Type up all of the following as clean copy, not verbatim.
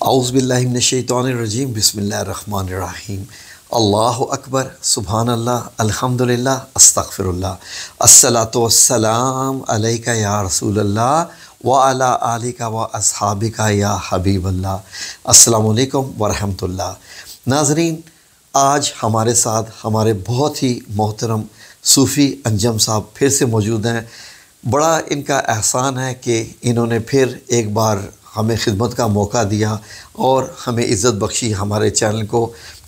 اعوذ باللہ من الشیطان الرجیم بسم اللہ الرحمن الرحیم اللہ اکبر سبحان اللہ الحمدللہ استغفر اللہ الصلاۃ والسلام علیک یا رسول اللہ وعلی آلک و اصحابک یا حبیب اللہ۔ السلام علیکم ورحمۃ اللہ۔ ناظرین، آج ہمارے ساتھ ہمارے بہت ہی محترم صوفی انجم صاحب پھر سے موجود ہیں۔ بڑا ان کا احسان ہے کہ انہوں نے پھر ایک بار ہمیں خدمت کا موقع دیا اور ہمیں عزت بخشی ہمارے چینل کو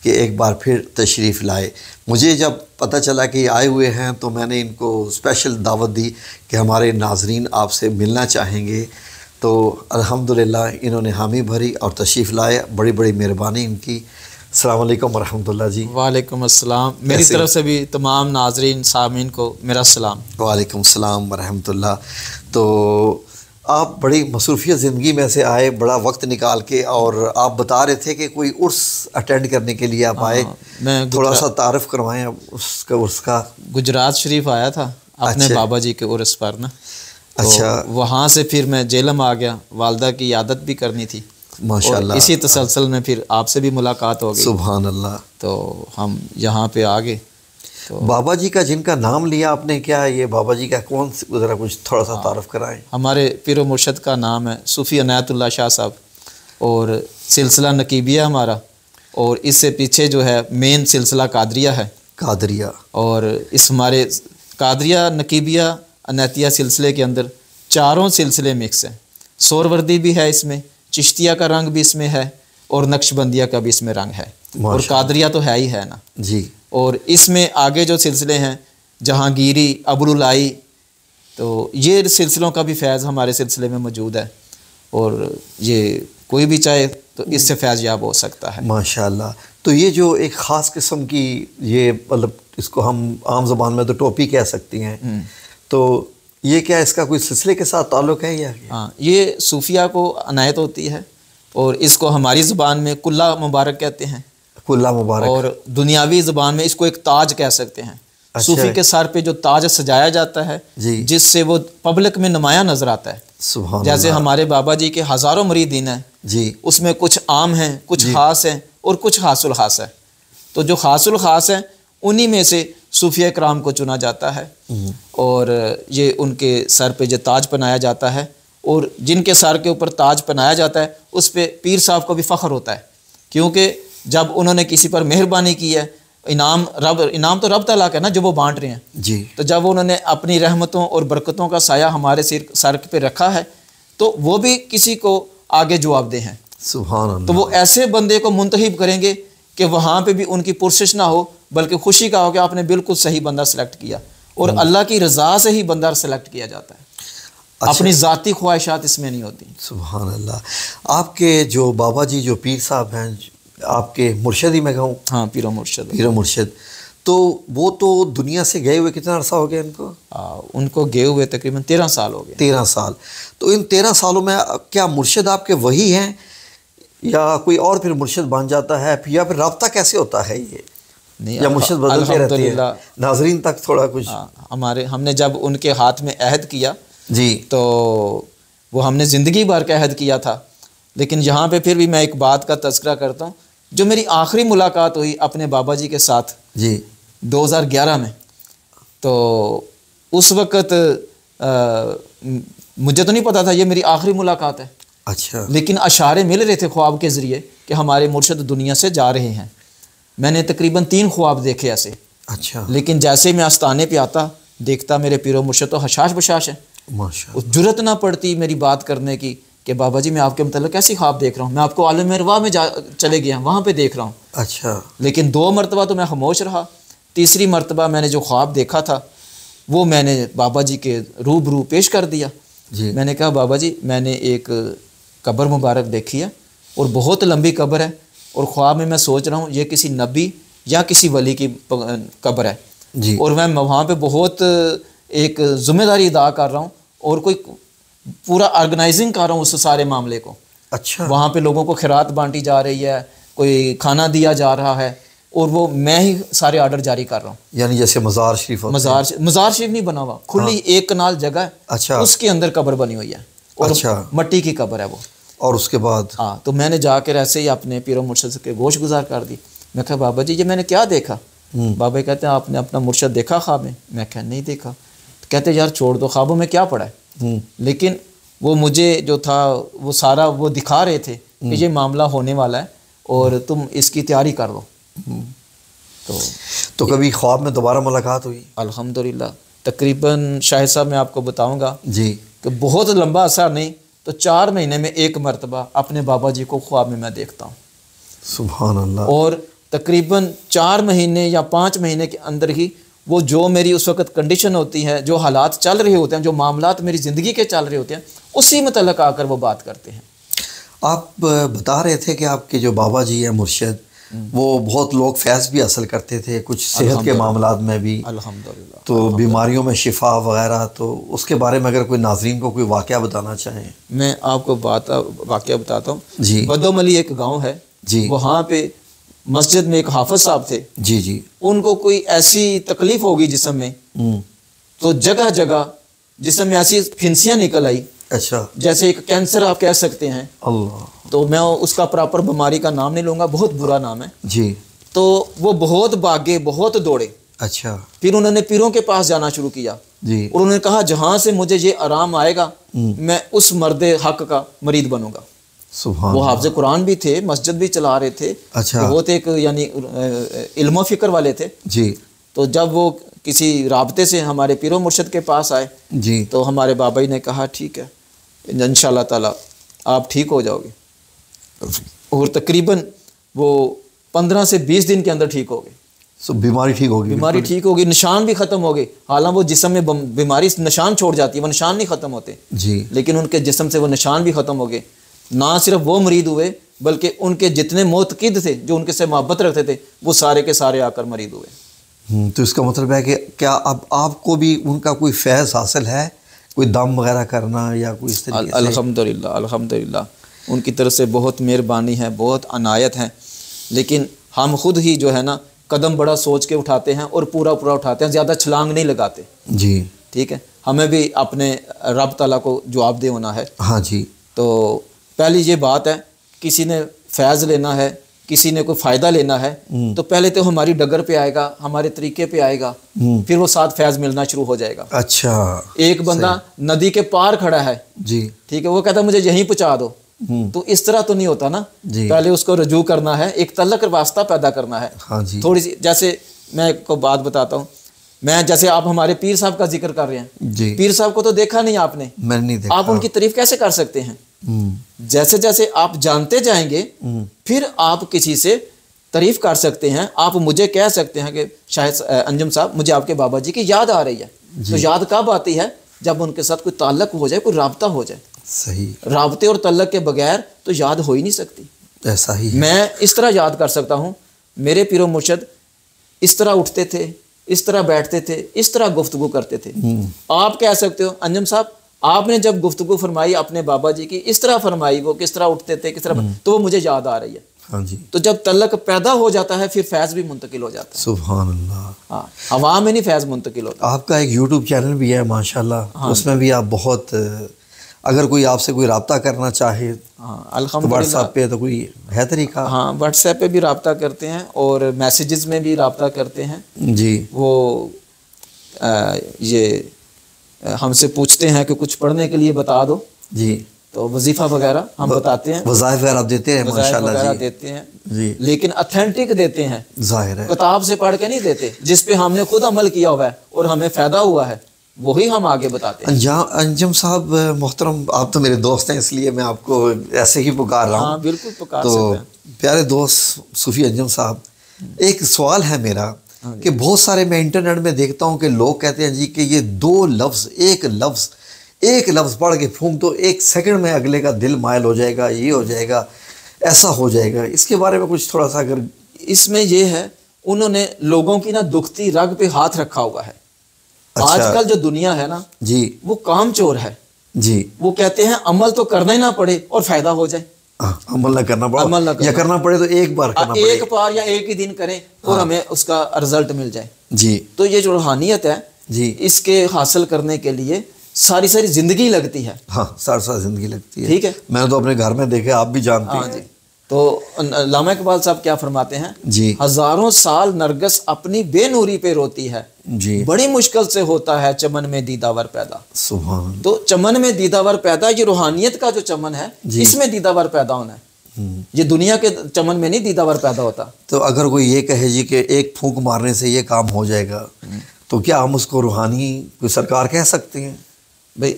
کہ ایک بار پھر تشریف لائے۔ مجھے جب پتہ چلا کہ یہ آئے ہوئے ہیں تو میں نے ان کو اسپیشل دعوت دی کہ ہمارے ناظرین آپ سے ملنا چاہیں گے، تو الحمدللہ انہوں نے حامی بھری اور تشریف لائے۔ بڑی بڑی مہربانی ان کی۔ السلام علیکم ورحمۃ اللہ جی۔ وعلیکم السلام، میری طرف سے بھی تمام ناظرین سامعین کو میرا سلام۔ وعلیکم السلام ورحمۃ اللہ۔ تو آپ بڑی مصروفیت زندگی میں سے آئے، بڑا وقت نکال کے، اور آپ بتا رہے تھے کہ کوئی عرس اٹینڈ کرنے کے لیے آپ آئے۔ میں تھوڑا سا تعارف کروائیں اس کا۔ گجرات شریف آیا تھا اپنے بابا جی کے عرس پر نا۔ اچھا، وہاں سے پھر میں جیلم آ گیا، والدہ کی عیادت بھی کرنی تھی ماشاءاللہ۔ اسی تسلسل میں پھر آپ سے بھی ملاقات ہو گئی، سبحان اللہ۔ تو ہم یہاں پہ آ گئے۔ تو بابا جی کا جن کا نام لیا آپ نے، کیا یہ بابا جی کا کون ذرا کچھ تھوڑا سا تعارف کرائیں؟ ہمارے پیر و مرشد کا نام ہے صوفی عنایت اللہ شاہ صاحب، اور سلسلہ نقیبیہ ہمارا، اور اس سے پیچھے جو ہے مین سلسلہ قادریہ ہے۔ قادریہ۔ اور اس ہمارے قادریہ نقیبیہ عنایتیہ سلسلے کے اندر چاروں سلسلے مکس ہیں۔ سوروردی بھی ہے اس میں، چشتیہ کا رنگ بھی اس میں ہے، اور نقش بندیہ کا بھی اس میں رنگ ہے، اور قادریہ تو ہے ہی ہے نا جی۔ اور اس میں آگے جو سلسلے ہیں جہانگیری، ابوالعلائی، تو یہ سلسلوں کا بھی فیض ہمارے سلسلے میں موجود ہے، اور یہ کوئی بھی چاہے تو اس سے فیض یاب ہو سکتا ہے ماشاءاللہ۔ تو یہ جو ایک خاص قسم کی، یہ مطلب اس کو ہم عام زبان میں تو ٹوپی کہہ سکتی ہیں، تو یہ کیا اس کا کوئی سلسلے کے ساتھ تعلق ہے یا؟ ہاں، یہ صوفیہ کو عنایت ہوتی ہے، اور اس کو ہماری زبان میں کلہ مبارک کہتے ہیں، کلہ مبارک، اور دنیاوی زبان میں اس کو ایک تاج کہہ سکتے ہیں۔ صوفی کے سر پہ جو تاج سجایا جاتا ہے جس سے وہ پبلک میں نمایاں نظر آتا ہے، سبحان جیسے ہمارے بابا جی کے ہزاروں مریدین ہیں جی، اس میں کچھ عام ہیں، کچھ خاص ہیں، اور کچھ خاص الخاص ہے۔ تو جو خاص الخاص ہیں انہی میں سے صوفیہ کرام کو چنا جاتا ہے، اور یہ ان کے سر پہ جو تاج پہنایا جاتا ہے، اور جن کے سر کے اوپر تاج پہنایا جاتا ہے اس پہ پیر صاحب کو بھی فخر ہوتا ہے، کیونکہ جب انہوں نے کسی پر مہربانی کی ہے، انعام تو رب تعالیٰ کا نا جو وہ بانٹ رہے ہیں جی، تو جب انہوں نے اپنی رحمتوں اور برکتوں کا سایہ ہمارے سر پہ رکھا ہے تو وہ بھی کسی کو آگے جواب دہ ہیں۔ سبحان اللہ۔ تو وہ ایسے بندے کو منتخب کریں گے کہ وہاں پہ بھی ان کی پرسش نہ ہو، بلکہ خوشی کا ہو کہ آپ نے بالکل صحیح بندہ سلیکٹ کیا، اور اللہ کی رضا سے ہی بندہ سلیکٹ کیا جاتا ہے، اپنی ذاتی خواہشات اس میں نہیں ہوتی۔ سبحان اللہ۔ آپ کے جو بابا جی جو پیر صاحب ہیں، آپ کے مرشد ہی میں کہوں؟ ہاں، پیر و مرشد۔ پیر و مرشد، تو وہ تو دنیا سے گئے ہوئے کتنا عرصہ ہو گیا ان کو؟ ان کو گئے ہوئے تقریباً 13 سال ہو گئے۔ 13 سال۔ تو ان 13 سالوں میں کیا مرشد آپ کے وہی ہیں یا کوئی اور پھر مرشد بن جاتا ہے، یا پھر رابطہ کیسے ہوتا ہے یہ؟ نہیں، یا مرشد بدلتے رہتے ہیں؟ ناظرین تک تھوڑا کچھ۔ ہم نے جب ان کے ہاتھ میں عہد کیا جی، تو وہ ہم نے زندگی بھر کا عہد کیا تھا، لیکن یہاں پہ پھر بھی میں ایک بات کا تذکرہ کرتا ہوں۔ جو میری آخری ملاقات ہوئی اپنے بابا جی کے ساتھ جی 2011 میں، تو اس وقت مجھے تو نہیں پتا تھا یہ میری آخری ملاقات ہے، اچھا، لیکن اشارے مل رہے تھے خواب کے ذریعے کہ ہمارے مرشد دنیا سے جا رہے ہیں۔ میں نے تقریباً 3 خواب دیکھے ایسے، اچھا، لیکن جیسے میں آستانے پہ آتا دیکھتا میرے پیر و مرشد تو حشاش بشاش ہیں، ماشاءاللہ، جرت نہ پڑتی میری بات کرنے کی کہ بابا جی میں آپ کے متعلق کیسی خواب دیکھ رہا ہوں، میں آپ کو عالم ارواح میں چلے گیا وہاں پہ دیکھ رہا ہوں۔ اچھا، لیکن 2 مرتبہ تو میں خاموش رہا، تیسری مرتبہ میں نے جو خواب دیکھا تھا وہ میں نے بابا جی کے روبرو پیش کر دیا۔ جی، میں نے کہا بابا جی میں نے ایک قبر مبارک دیکھی ہے، اور بہت لمبی قبر ہے، اور خواب میں سوچ رہا ہوں یہ کسی نبی یا کسی ولی کی قبر ہے، جی، اور میں وہاں پہ بہت ایک ذمہ داری ادا کر رہا ہوں، اور کوئی پورا آرگنائزنگ کر رہا ہوں اس سارے معاملے کو۔ اچھا، وہاں پہ لوگوں کو خیرات بانٹی جا رہی ہے، کوئی کھانا دیا جا رہا ہے، اور وہ میں ہی سارے آرڈر جاری کر رہا ہوں۔ یعنی جیسے مزار شریف ہوتا ہے؟ مزار شریف نہیں بنا ہوا، کھلی 1 کنال جگہ ہے، اچھا، اس کے اندر قبر بنی ہوئی ہے، اور اچھا، مٹی کی قبر ہے وہ۔ اور اس کے بعد ہاں تو میں نے جا کر ایسے ہی اپنے پیر و مرشد کے گوش گزار کر دی. میں کہا بابا جی یہ میں نے کیا دیکھا؟ بابا کہتے ہیں آپ نے اپنا مرشد دیکھا خواب میں؟ میں کہا نہیں دیکھا. کہتے یار چھوڑ دو، خوابوں میں کیا پڑا ہے. لیکن وہ مجھے جو تھا وہ سارا وہ دکھا رہے تھے کہ یہ معاملہ ہونے والا ہے اور تم اس کی تیاری کر لو. تو کبھی خواب میں دوبارہ ملاقات ہوئی؟ الحمدللہ تقریباً شاہد صاحب میں آپ کو بتاؤں گا جی کہ بہت لمبا عرصہ نہیں تو 4 مہینے میں ایک مرتبہ اپنے بابا جی کو خواب میں دیکھتا ہوں. سبحان اللہ. اور تقریباً 4 مہینے یا 5 مہینے کے اندر ہی وہ جو میری اس وقت کنڈیشن ہوتی ہے، جو حالات چل رہے ہوتے ہیں، جو معاملات میری زندگی کے چل رہے ہوتے ہیں، اسی متعلق آ کر وہ بات کرتے ہیں. آپ بتا رہے تھے کہ آپ کے جو بابا جی ہیں مرشد، وہ بہت لوگ فیض بھی حاصل کرتے تھے کچھ صحت کے معاملات میں بھی، الحمدللہ، تو بیماریوں میں شفا وغیرہ، تو اس کے بارے میں اگر کوئی ناظرین کو کوئی واقعہ بتانا چاہیں. میں آپ کو واقعہ بتاتا ہوں. جی. بدوم علی ایک گاؤں ہے جی. وہاں پہ مسجد میں ایک حافظ صاحب تھے. جی جی. ان کو کوئی ایسی تکلیف ہوگی جسم میں، تو جگہ جگہ جسم میں ایسی پھنسیاں نکل آئی، اچھا، جیسے ایک کینسر آپ کہہ سکتے ہیں. اللہ. تو میں اس کا پراپر بیماری کا نام نہیں لوں گا، بہت برا نام ہے. جی. تو وہ بہت بھاگے، بہت دوڑے. اچھا. پھر انہوں نے پیروں کے پاس جانا شروع کیا. جی. اور انہوں نے کہا جہاں سے مجھے یہ آرام آئے گا میں اس مرد حق کا مرید بنوں گا. سبحان. وہ حافظ قرآن بھی تھے، مسجد بھی چلا رہے تھے. اچھا. بہت ایک یعنی علم و فکر والے تھے. جی. تو جب وہ کسی رابطے سے ہمارے پیر و مرشد کے پاس آئے، جی، تو ہمارے بابا جی نے کہا ٹھیک ہے انشاءاللہ تعالی آپ ٹھیک ہو جاؤ گے. اور تقریباً وہ 15 سے 20 دن کے اندر ٹھیک ہو گئے. بیماری ٹھیک ہوگی، بیماری ٹھیک ہوگی، نشان بھی ختم ہو گئے. حالانکہ وہ جسم میں بیماری نشان چھوڑ جاتی ہے، وہ نشان نہیں ختم ہوتے. جی. لیکن ان کے جسم سے وہ نشان بھی ختم ہو گئے. نہ صرف وہ مرید ہوئے بلکہ ان کے جتنے معتقد تھے جو ان کے سے محبت رکھتے تھے وہ سارے کے سارے آ کر مرید ہوئے. تو اس کا مطلب ہے کہ کیا اب آپ کو بھی ان کا کوئی فیض حاصل ہے، کوئی دم وغیرہ کرنا یا کوئی اس طریقے سے؟ الحمدللہ الحمدللہ ان کی طرف سے بہت مہربانی ہے، بہت عنایت ہے. لیکن ہم خود ہی جو ہے نا قدم بڑا سوچ کے اٹھاتے ہیں اور پورا اٹھاتے ہیں، زیادہ چھلانگ نہیں لگاتے. جی. ٹھیک ہے، ہمیں بھی اپنے رب تعالیٰ کو جواب دہ ہونا ہے. ہاں جی. تو پہلی یہ بات ہے، کسی نے فیض لینا ہے، کسی نے کوئی فائدہ لینا ہے تو پہلے تو ہماری ڈگر پہ آئے گا، ہمارے طریقے پہ آئے گا، پھر وہ ساتھ فیض ملنا شروع ہو جائے گا. اچھا. ایک بندہ ندی کے پار کھڑا ہے، جی ٹھیک ہے، وہ کہتا ہے مجھے یہیں پہنچا دو، تو اس طرح تو نہیں ہوتا نا. جی. پہلے اس کو رجوع کرنا ہے، ایک تعلق واسطہ پیدا کرنا ہے. ہاں جی. تھوڑی سی جیسے میں کو بات بتاتا ہوں، میں جیسے آپ ہمارے پیر صاحب کا ذکر کر رہے ہیں، جی. پیر صاحب کو تو دیکھا نہیں آپ نے، میں نہیں دیکھا. آپ ان کی تعریف کیسے کر سکتے ہیں؟ جیسے جیسے آپ جانتے جائیں گے پھر آپ کسی سے تعریف کر سکتے ہیں. آپ مجھے کہہ سکتے ہیں کہ شاہد انجم صاحب مجھے آپ کے بابا جی کی یاد آ رہی ہے. تو یاد کب آتی ہے؟ جب ان کے ساتھ کوئی تعلق ہو جائے، کوئی رابطہ ہو جائے. صحیح. رابطے اور تعلق کے بغیر تو یاد ہو ہی نہیں سکتی. ایسا ہی ہے. میں اس طرح یاد کر سکتا ہوں، میرے پیر و مرشد اس طرح اٹھتے تھے، اس طرح بیٹھتے تھے، اس طرح گفتگو کرتے تھے. آپ کہہ سکتے ہو انجم صاحب آپ نے جب گفتگو فرمائی اپنے بابا جی کی، اس طرح فرمائی، وہ کس طرح اٹھتے تھے، کس طرح، تو وہ مجھے یاد آ رہی ہے. ہاں جی. تو جب تعلق پیدا ہو جاتا ہے پھر فیض بھی منتقل ہو جاتا ہے. سبحان اللہ. ہاں، ہوا میں نہیں فیض منتقل ہوتا. آپ کا ایک یوٹیوب چینل بھی ہے ماشاءاللہ، اس میں بھی آپ بہت، اگر کوئی آپ سے کوئی رابطہ کرنا چاہے الحمدللہ واٹس ایپ پہ تو کوئی ہے طریقہ؟ ہاں، واٹس ایپ پہ بھی رابطہ کرتے ہیں اور میسیجز میں بھی رابطہ کرتے ہیں. جی. وہ یہ ہم سے پوچھتے ہیں کہ کچھ پڑھنے کے لیے بتا دو. جی. تو وظیفہ وغیرہ ہم بتاتے ہیں، وظائف وغیرہ آپ دیتے ہیں ماشاءاللہ. وغیرہ جی دیتے ہیں جی. لیکن اتھینٹک دیتے ہیں، ظاہر ہے کتاب سے پڑھ کے نہیں دیتے. جس پہ ہم نے خود عمل کیا ہوا ہے اور ہمیں فائدہ ہوا ہے وہی ہم آگے بتاتے ہیں. انجم صاحب محترم، آپ تو میرے دوست ہیں اس لیے میں آپ کو ایسے ہی پکار رہا ہوں. ہاں بالکل پکار تو سکتے ہیں. پیارے دوست صوفی انجم صاحب، ایک سوال ہے میرا کہ بہت سارے میں انٹرنیٹ میں دیکھتا ہوں کہ لوگ کہتے ہیں جی کہ یہ 2 لفظ ایک لفظ پڑھ کے پھونک تو 1 سیکنڈ میں اگلے کا دل مائل ہو جائے گا، یہ ہو جائے گا، ایسا ہو جائے گا. اس کے بارے میں کچھ تھوڑا سا اگر. اس میں یہ ہے انہوں نے لوگوں کی نا دکھتی رگ پہ ہاتھ رکھا ہوا ہے. آج کل جو دنیا ہے نا جی وہ کام چور ہے. جی. وہ کہتے ہیں عمل تو کرنا ہی نہ پڑے اور فائدہ ہو جائے. عمل نہ کرنا پڑے یا کرنا پڑے تو ایک بار کرنا پڑے، ایک بار یا ایک ہی دن کریں اور ہمیں اس کا رزلٹ مل جائے. جی. تو یہ جو روحانیت ہے جی، اس کے حاصل کرنے کے لیے ساری ساری زندگی لگتی ہے. ہاں ساری ساری زندگی لگتی ہے. ٹھیک ہے, میں نے تو اپنے گھر میں دیکھے, آپ بھی جانتے ہیں. جی. تو علامہ اقبال صاحب کیا فرماتے ہیں؟ جی. ہزاروں سال نرگس اپنی بے نوری پہ روتی ہے, جی. بڑی مشکل سے ہوتا ہے چمن میں دیداور پیدا. سبحان. تو چمن میں دیداور پیدا, یہ روحانیت کا جو چمن ہے اس میں دیداور پیدا ہونا ہے. یہ دنیا کے چمن میں نہیں دیداور پیدا ہوتا. تو اگر کوئی یہ کہے جی کہ ایک پھونک مارنے سے یہ کام ہو جائے گا, تو کیا ہم اس کو روحانی کوئی سرکار کہہ سکتے ہیں؟ بھئی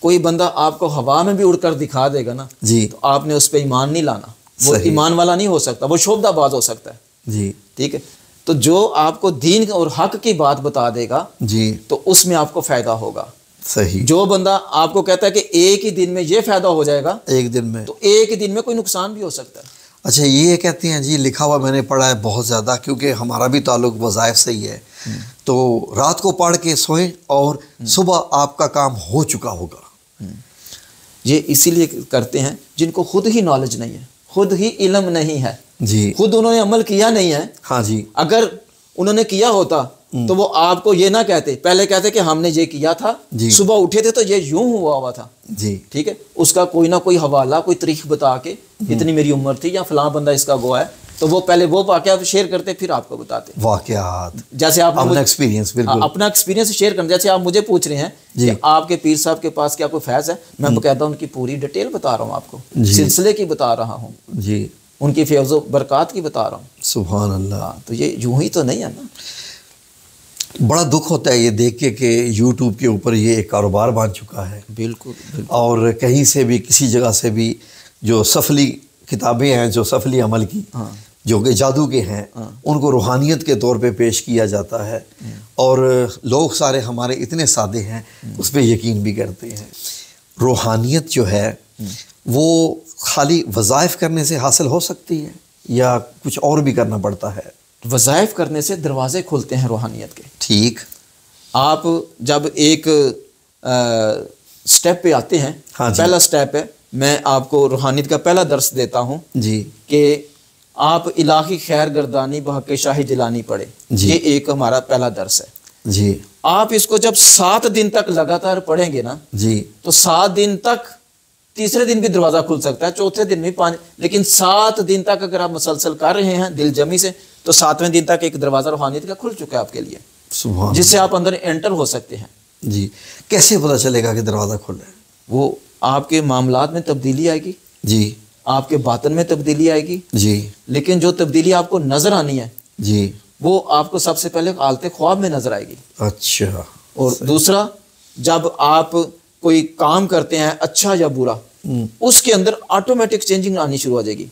کوئی بندہ آپ کو ہوا میں بھی اڑ کر دکھا دے گا نا, جی, تو آپ نے اس پہ ایمان نہیں لانا. وہ ایمان والا نہیں ہو سکتا, وہ شعبدہ باز ہو سکتا ہے. جی. ٹھیک ہے. تو جو آپ کو دین اور حق کی بات بتا دے گا, جی, تو اس میں آپ کو فائدہ ہوگا. صحیح. جو بندہ آپ کو کہتا ہے کہ ایک ہی دن میں یہ فائدہ ہو جائے گا, ایک دن میں, تو ایک ہی دن میں کوئی نقصان بھی ہو سکتا ہے. اچھا یہ کہتے ہیں جی, لکھا ہوا میں نے پڑھا ہے بہت زیادہ, کیونکہ ہمارا بھی تعلق وظائف سے ہی ہے, تو رات کو پڑھ کے سوئیں اور صبح آپ کا کام ہو چکا ہوگا. یہ اسی لیے کرتے ہیں جن کو خود ہی نالج نہیں ہے, خود ہی علم نہیں ہے. جی. خود انہوں نے عمل کیا نہیں ہے. ہاں جی. اگر انہوں نے کیا ہوتا تو وہ آپ کو یہ نہ کہتے, پہلے کہتے کہ ہم نے یہ کیا تھا, جی. صبح اٹھے تھے تو یہ یوں ہوا تھا. جی. ٹھیک ہے. اس کا کوئی نہ کوئی حوالہ, کوئی تاریخ بتا کے اتنی میری عمر تھی یا فلاں بندہ اس کا گواہ ہے, تو وہ پہلے وہ واقعہ شیئر کرتے پھر آپ کو بتاتے. واقعات, جیسے آپ اپنا ایکسپیرینس, بالکل اپنا ایکسپیرینس شیئر کرنا. جیسے آپ مجھے پوچھ رہے ہیں کہ آپ کے پیر صاحب کے پاس کیا کوئی فیض ہے, میں آپ کو کہتا ہوں ان کی پوری ڈیٹیل بتا رہا ہوں, آپ کو سلسلے کی بتا رہا ہوں. جی. ان کی فیض و برکات کی بتا رہا ہوں. سبحان اللہ. تو یہ یوں ہی تو نہیں ہے نا. بڑا دکھ ہوتا ہے یہ دیکھ کے کہ یوٹیوب کے اوپر یہ ایک کاروبار بن چکا ہے. بالکل. اور کہیں سے بھی کسی جگہ سے بھی جو سفلی کتابیں ہیں, جو سفلی عمل کی, جو کہ جادو کے ہیں, ان کو روحانیت کے طور پہ پیش کیا جاتا ہے, اور لوگ سارے ہمارے اتنے سادے ہیں اس پہ یقین بھی کرتے ہیں. روحانیت جو ہے وہ خالی وظائف کرنے سے حاصل ہو سکتی ہے یا کچھ اور بھی کرنا پڑتا ہے؟ وظائف کرنے سے دروازے کھلتے ہیں روحانیت کے. ٹھیک. آپ جب ایک سٹیپ پہ آتے ہیں, پہلا سٹیپ ہے, میں آپ کو روحانیت کا پہلا درس دیتا ہوں جی, کہ آپ الہی خیر گردانی بحق شاہ جیلانی پڑھے. یہ ایک ہمارا پہلا درس ہے. جی. آپ اس کو جب 7 دن تک لگاتار پڑھیں گے نا, جی, تو 7 دن تک, تیسرے دن بھی دروازہ کھل سکتا ہے, چوتھے دن بھی 5, لیکن 7 دن تک اگر آپ مسلسل کر رہے ہیں دل جمی سے, تو 7ویں دن تک ایک دروازہ روحانیت کا کھل چکا ہے آپ کے لیے, جس سے آپ اندر انٹر ہو سکتے ہیں. جی. کیسے پتہ چلے گا کہ دروازہ کھلا ہے؟ وہ آپ کے معاملات میں تبدیلی آئے گی. جی. آپ کے باطن میں تبدیلی آئے گی. جی. لیکن جو تبدیلی آپ کو نظر آنی ہے, جی, وہ آپ کو سب سے پہلے حالت خواب میں نظر آئے گی. اچھا. اور دوسرا, جب آپ کوئی کام کرتے ہیں اچھا یا برا, اس کے اندر آٹومیٹک چینجنگ آنی شروع ہو جائے گی.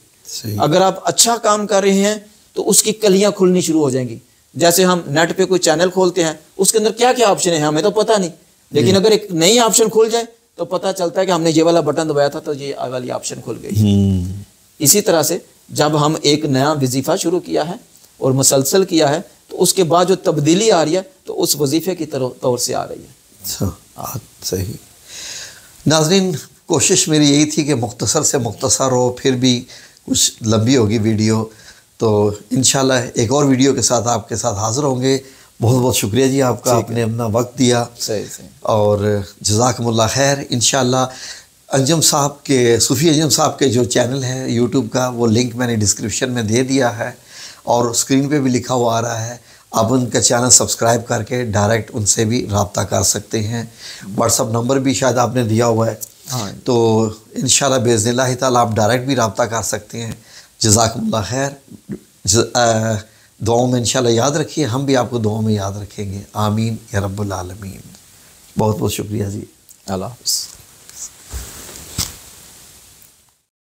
اگر آپ اچھا کام کر رہے ہیں تو اس کی کلیاں کھلنی شروع ہو جائیں گی. جیسے ہم نیٹ پہ کوئی چینل کھولتے ہیں, اس کے اندر کیا کیا آپشن ہیں ہمیں تو پتہ نہیں, لیکن اگر ایک نئی آپشن کھل جائے تو پتہ چلتا ہے کہ ہم نے یہ والا بٹن دبایا تھا تو یہ والی آپشن کھل گئی. اسی طرح سے جب ہم ایک نیا وظیفہ شروع کیا ہے اور مسلسل کیا ہے, تو اس کے بعد جو تبدیلی آ رہی ہے تو اس وظیفے کی طور سے آ رہی ہے. صحیح. ناظرین, کوشش میری یہی تھی کہ مختصر سے مختصر ہو, پھر بھی کچھ لمبی ہوگی ویڈیو, تو انشاءاللہ ایک اور ویڈیو کے ساتھ آپ کے ساتھ حاضر ہوں گے. بہت بہت شکریہ جی آپ کا, آپ نے اپنا وقت دیا. اور جزاکم اللہ خیر. انشاءاللہ انجم صاحب کے, صوفی انجم صاحب کے جو چینل ہے یوٹیوب کا, وہ لنک میں نے ڈسکرپشن میں دے دیا ہے, اور اسکرین پہ بھی لکھا ہوا آ رہا ہے. آپ ان کا چینل سبسکرائب کر کے ڈائریکٹ ان سے بھی رابطہ کر سکتے ہیں. واٹس اپ نمبر بھی شاید آپ نے دیا ہوا ہے, تو انشاءاللہ باذن اللہ تعالیٰ آپ ڈائریکٹ بھی رابطہ کر سکتے ہیں. جزاکم اللہ خیر. دعاؤں میں انشاءاللہ یاد رکھیے, ہم بھی آپ کو دعاؤں میں یاد رکھیں گے. آمین یا رب العالمین. بہت بہت شکریہ جی. اللہ حافظ.